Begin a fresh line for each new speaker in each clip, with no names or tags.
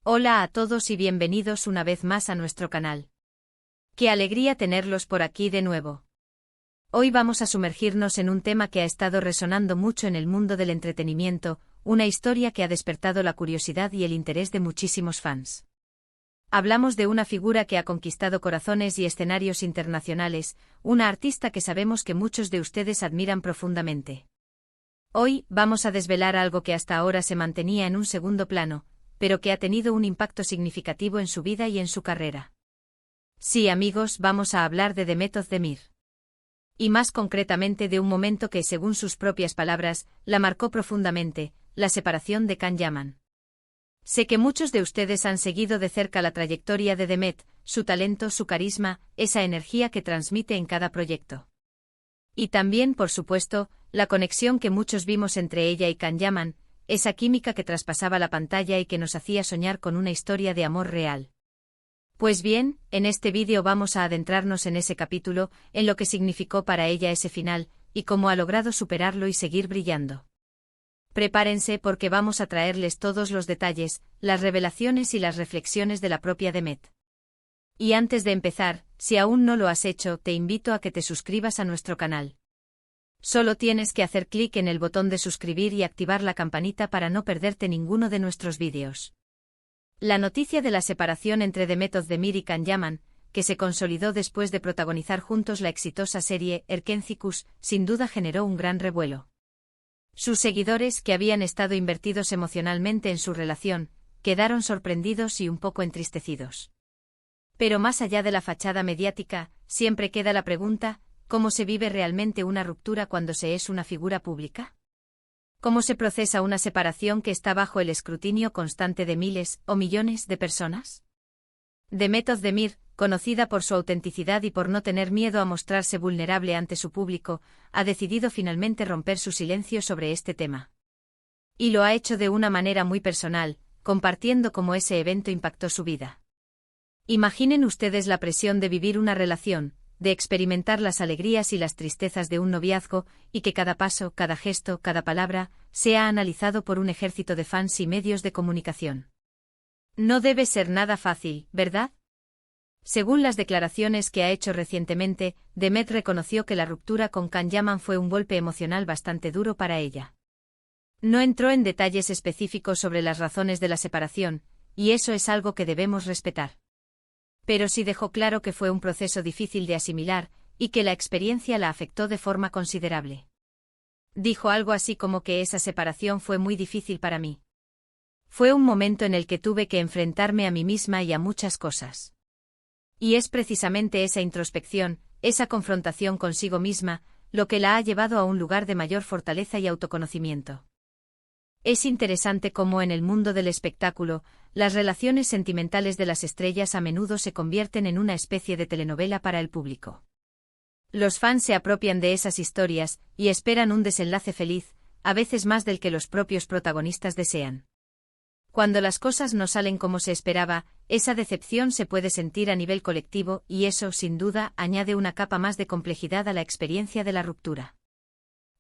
Hola a todos y bienvenidos una vez más a nuestro canal. Qué alegría tenerlos por aquí de nuevo. Hoy vamos a sumergirnos en un tema que ha estado resonando mucho en el mundo del entretenimiento, una historia que ha despertado la curiosidad y el interés de muchísimos fans. Hablamos de una figura que ha conquistado corazones y escenarios internacionales, una artista que sabemos que muchos de ustedes admiran profundamente. Hoy vamos a desvelar algo que hasta ahora se mantenía en un segundo plano, pero que ha tenido un impacto significativo en su vida y en su carrera. Sí, amigos, vamos a hablar de Demet Özdemir. Y más concretamente de un momento que, según sus propias palabras, la marcó profundamente, la separación de Can Yaman. Sé que muchos de ustedes han seguido de cerca la trayectoria de Demet, su talento, su carisma, esa energía que transmite en cada proyecto. Y también, por supuesto, la conexión que muchos vimos entre ella y Can Yaman, esa química que traspasaba la pantalla y que nos hacía soñar con una historia de amor real. Pues bien, en este vídeo vamos a adentrarnos en ese capítulo, en lo que significó para ella ese final, y cómo ha logrado superarlo y seguir brillando. Prepárense porque vamos a traerles todos los detalles, las revelaciones y las reflexiones de la propia Demet. Y antes de empezar, si aún no lo has hecho, te invito a que te suscribas a nuestro canal. Solo tienes que hacer clic en el botón de suscribir y activar la campanita para no perderte ninguno de nuestros vídeos. La noticia de la separación entre Demet Özdemir y Can Yaman, que se consolidó después de protagonizar juntos la exitosa serie Erkenci, sin duda generó un gran revuelo. Sus seguidores, que habían estado invertidos emocionalmente en su relación, quedaron sorprendidos y un poco entristecidos. Pero más allá de la fachada mediática, siempre queda la pregunta: ¿cómo se vive realmente una ruptura cuando se es una figura pública? ¿Cómo se procesa una separación que está bajo el escrutinio constante de miles o millones de personas? Demet Özdemir, conocida por su autenticidad y por no tener miedo a mostrarse vulnerable ante su público, ha decidido finalmente romper su silencio sobre este tema. Y lo ha hecho de una manera muy personal, compartiendo cómo ese evento impactó su vida. Imaginen ustedes la presión de vivir una relación, de experimentar las alegrías y las tristezas de un noviazgo, y que cada paso, cada gesto, cada palabra, sea analizado por un ejército de fans y medios de comunicación. No debe ser nada fácil, ¿verdad? Según las declaraciones que ha hecho recientemente, Demet reconoció que la ruptura con Can Yaman fue un golpe emocional bastante duro para ella. No entró en detalles específicos sobre las razones de la separación, y eso es algo que debemos respetar. Pero sí dejó claro que fue un proceso difícil de asimilar, y que la experiencia la afectó de forma considerable. Dijo algo así como que esa separación fue muy difícil para mí. Fue un momento en el que tuve que enfrentarme a mí misma y a muchas cosas. Y es precisamente esa introspección, esa confrontación consigo misma, lo que la ha llevado a un lugar de mayor fortaleza y autoconocimiento. Es interesante cómo en el mundo del espectáculo, las relaciones sentimentales de las estrellas a menudo se convierten en una especie de telenovela para el público. Los fans se apropian de esas historias y esperan un desenlace feliz, a veces más del que los propios protagonistas desean. Cuando las cosas no salen como se esperaba, esa decepción se puede sentir a nivel colectivo y eso, sin duda, añade una capa más de complejidad a la experiencia de la ruptura.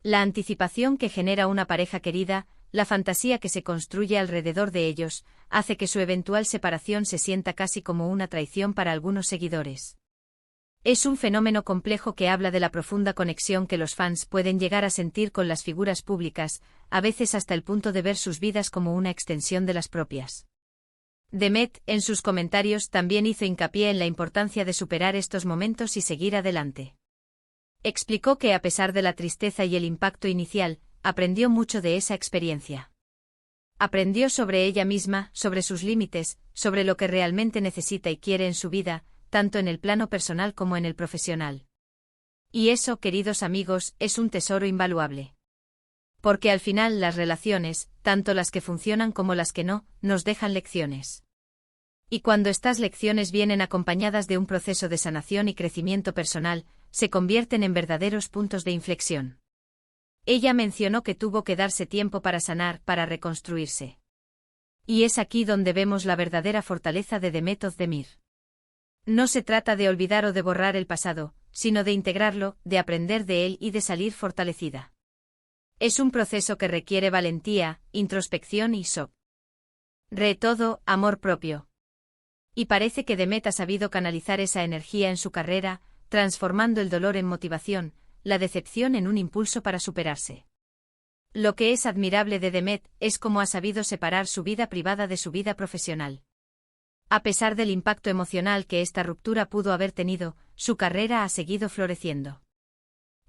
La anticipación que genera una pareja querida, la fantasía que se construye alrededor de ellos, hace que su eventual separación se sienta casi como una traición para algunos seguidores. Es un fenómeno complejo que habla de la profunda conexión que los fans pueden llegar a sentir con las figuras públicas, a veces hasta el punto de ver sus vidas como una extensión de las propias. Demet, en sus comentarios, también hizo hincapié en la importancia de superar estos momentos y seguir adelante. Explicó que a pesar de la tristeza y el impacto inicial, aprendió mucho de esa experiencia. Aprendió sobre ella misma, sobre sus límites, sobre lo que realmente necesita y quiere en su vida, tanto en el plano personal como en el profesional. Y eso, queridos amigos, es un tesoro invaluable. Porque al final las relaciones, tanto las que funcionan como las que no, nos dejan lecciones. Y cuando estas lecciones vienen acompañadas de un proceso de sanación y crecimiento personal, se convierten en verdaderos puntos de inflexión. Ella mencionó que tuvo que darse tiempo para sanar, para reconstruirse. Y es aquí donde vemos la verdadera fortaleza de Demet Özdemir. No se trata de olvidar o de borrar el pasado, sino de integrarlo, de aprender de él y de salir fortalecida. Es un proceso que requiere valentía, introspección y shock. Todo, amor propio. Y parece que Demet ha sabido canalizar esa energía en su carrera, transformando el dolor en motivación, la decepción en un impulso para superarse. Lo que es admirable de Demet es cómo ha sabido separar su vida privada de su vida profesional. A pesar del impacto emocional que esta ruptura pudo haber tenido, su carrera ha seguido floreciendo.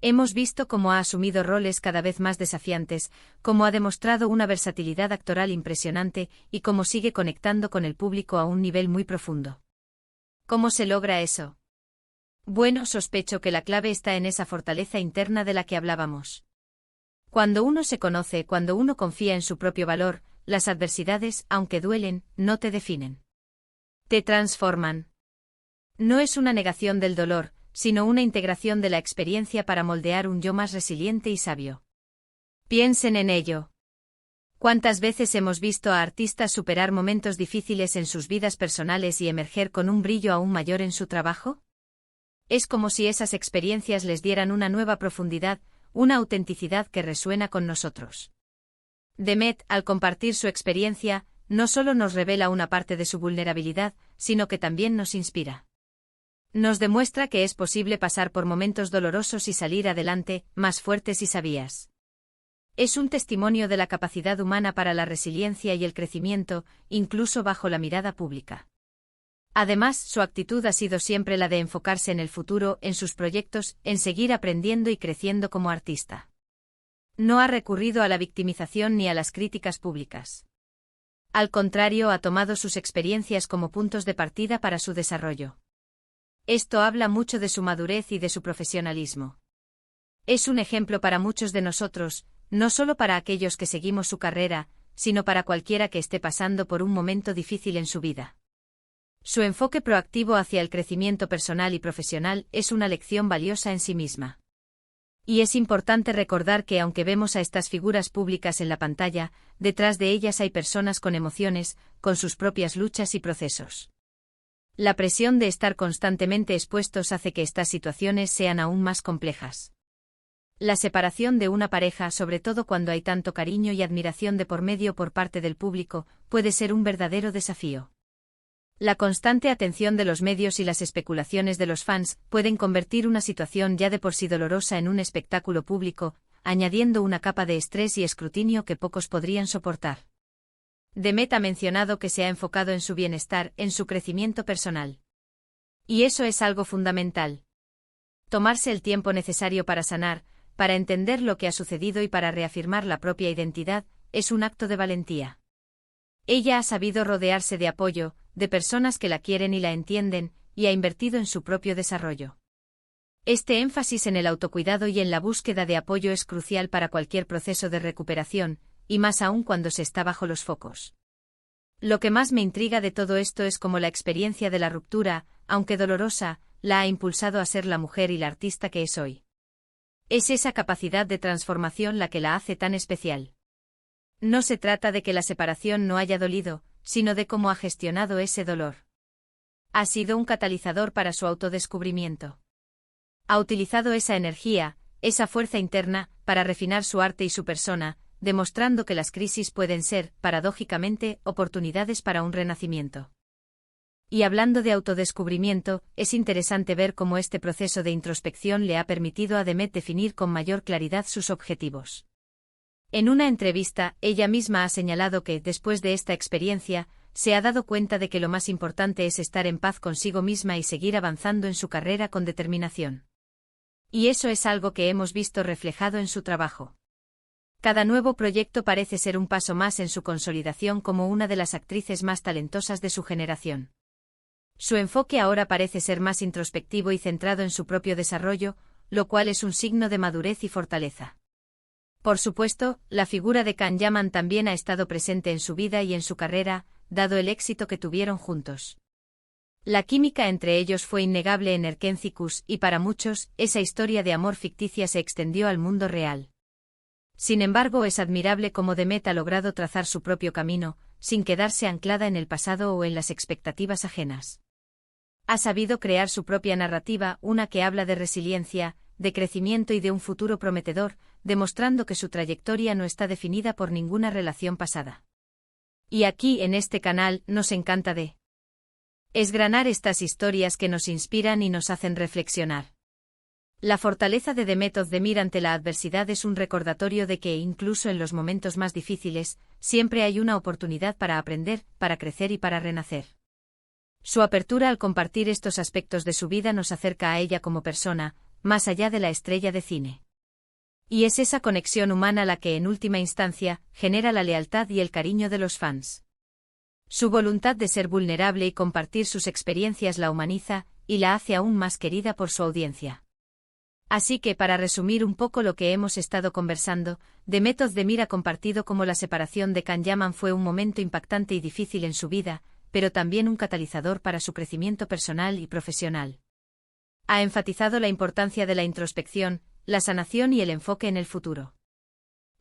Hemos visto cómo ha asumido roles cada vez más desafiantes, cómo ha demostrado una versatilidad actoral impresionante y cómo sigue conectando con el público a un nivel muy profundo. ¿Cómo se logra eso? Bueno, sospecho que la clave está en esa fortaleza interna de la que hablábamos. Cuando uno se conoce, cuando uno confía en su propio valor, las adversidades, aunque duelen, no te definen. Te transforman. No es una negación del dolor, sino una integración de la experiencia para moldear un yo más resiliente y sabio. Piensen en ello. ¿Cuántas veces hemos visto a artistas superar momentos difíciles en sus vidas personales y emerger con un brillo aún mayor en su trabajo? Es como si esas experiencias les dieran una nueva profundidad, una autenticidad que resuena con nosotros. Demet, al compartir su experiencia, no solo nos revela una parte de su vulnerabilidad, sino que también nos inspira. Nos demuestra que es posible pasar por momentos dolorosos y salir adelante, más fuertes y sabias. Es un testimonio de la capacidad humana para la resiliencia y el crecimiento, incluso bajo la mirada pública. Además, su actitud ha sido siempre la de enfocarse en el futuro, en sus proyectos, en seguir aprendiendo y creciendo como artista. No ha recurrido a la victimización ni a las críticas públicas. Al contrario, ha tomado sus experiencias como puntos de partida para su desarrollo. Esto habla mucho de su madurez y de su profesionalismo. Es un ejemplo para muchos de nosotros, no solo para aquellos que seguimos su carrera, sino para cualquiera que esté pasando por un momento difícil en su vida. Su enfoque proactivo hacia el crecimiento personal y profesional es una lección valiosa en sí misma. Y es importante recordar que aunque vemos a estas figuras públicas en la pantalla, detrás de ellas hay personas con emociones, con sus propias luchas y procesos. La presión de estar constantemente expuestos hace que estas situaciones sean aún más complejas. La separación de una pareja, sobre todo cuando hay tanto cariño y admiración de por medio por parte del público, puede ser un verdadero desafío. La constante atención de los medios y las especulaciones de los fans pueden convertir una situación ya de por sí dolorosa en un espectáculo público, añadiendo una capa de estrés y escrutinio que pocos podrían soportar. Demet ha mencionado que se ha enfocado en su bienestar, en su crecimiento personal. Y eso es algo fundamental. Tomarse el tiempo necesario para sanar, para entender lo que ha sucedido y para reafirmar la propia identidad, es un acto de valentía. Ella ha sabido rodearse de apoyo, de personas que la quieren y la entienden, y ha invertido en su propio desarrollo. Este énfasis en el autocuidado y en la búsqueda de apoyo es crucial para cualquier proceso de recuperación, y más aún cuando se está bajo los focos. Lo que más me intriga de todo esto es cómo la experiencia de la ruptura, aunque dolorosa, la ha impulsado a ser la mujer y la artista que es hoy. Es esa capacidad de transformación la que la hace tan especial. No se trata de que la separación no haya dolido, sino de cómo ha gestionado ese dolor. Ha sido un catalizador para su autodescubrimiento. Ha utilizado esa energía, esa fuerza interna, para refinar su arte y su persona, demostrando que las crisis pueden ser, paradójicamente, oportunidades para un renacimiento. Y hablando de autodescubrimiento, es interesante ver cómo este proceso de introspección le ha permitido a Demet definir con mayor claridad sus objetivos. En una entrevista, ella misma ha señalado que, después de esta experiencia, se ha dado cuenta de que lo más importante es estar en paz consigo misma y seguir avanzando en su carrera con determinación. Y eso es algo que hemos visto reflejado en su trabajo. Cada nuevo proyecto parece ser un paso más en su consolidación como una de las actrices más talentosas de su generación. Su enfoque ahora parece ser más introspectivo y centrado en su propio desarrollo, lo cual es un signo de madurez y fortaleza. Por supuesto, la figura de Can Yaman también ha estado presente en su vida y en su carrera, dado el éxito que tuvieron juntos. La química entre ellos fue innegable en Erkencicus y para muchos, esa historia de amor ficticia se extendió al mundo real. Sin embargo, es admirable cómo Demet ha logrado trazar su propio camino, sin quedarse anclada en el pasado o en las expectativas ajenas. Ha sabido crear su propia narrativa, una que habla de resiliencia, de crecimiento y de un futuro prometedor, demostrando que su trayectoria no está definida por ninguna relación pasada. Y aquí en este canal nos encanta esgranar estas historias que nos inspiran y nos hacen reflexionar. La fortaleza de Demet Özdemir ante la adversidad es un recordatorio de que, incluso en los momentos más difíciles, siempre hay una oportunidad para aprender, para crecer y para renacer. Su apertura al compartir estos aspectos de su vida nos acerca a ella como persona, más allá de la estrella de cine. Y es esa conexión humana la que, en última instancia, genera la lealtad y el cariño de los fans. Su voluntad de ser vulnerable y compartir sus experiencias la humaniza, y la hace aún más querida por su audiencia. Así que, para resumir un poco lo que hemos estado conversando, Demet Özdemir ha compartido cómo la separación de Can Yaman fue un momento impactante y difícil en su vida, pero también un catalizador para su crecimiento personal y profesional. Ha enfatizado la importancia de la introspección, la sanación y el enfoque en el futuro.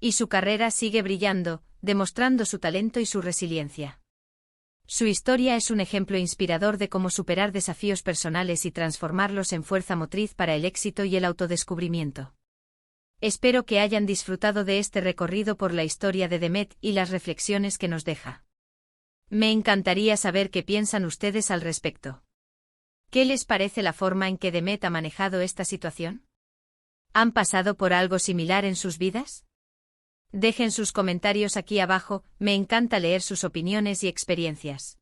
Y su carrera sigue brillando, demostrando su talento y su resiliencia. Su historia es un ejemplo inspirador de cómo superar desafíos personales y transformarlos en fuerza motriz para el éxito y el autodescubrimiento. Espero que hayan disfrutado de este recorrido por la historia de Demet y las reflexiones que nos deja. Me encantaría saber qué piensan ustedes al respecto. ¿Qué les parece la forma en que Demet ha manejado esta situación? ¿Han pasado por algo similar en sus vidas? Dejen sus comentarios aquí abajo, me encanta leer sus opiniones y experiencias.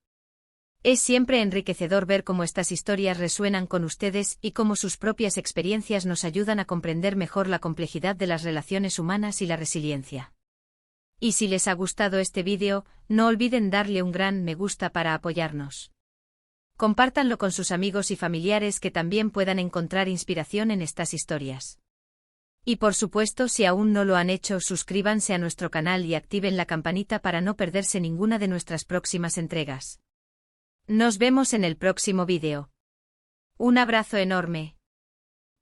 Es siempre enriquecedor ver cómo estas historias resuenan con ustedes y cómo sus propias experiencias nos ayudan a comprender mejor la complejidad de las relaciones humanas y la resiliencia. Y si les ha gustado este vídeo, no olviden darle un gran me gusta para apoyarnos. Compártanlo con sus amigos y familiares que también puedan encontrar inspiración en estas historias. Y por supuesto, si aún no lo han hecho, suscríbanse a nuestro canal y activen la campanita para no perderse ninguna de nuestras próximas entregas. Nos vemos en el próximo vídeo. Un abrazo enorme.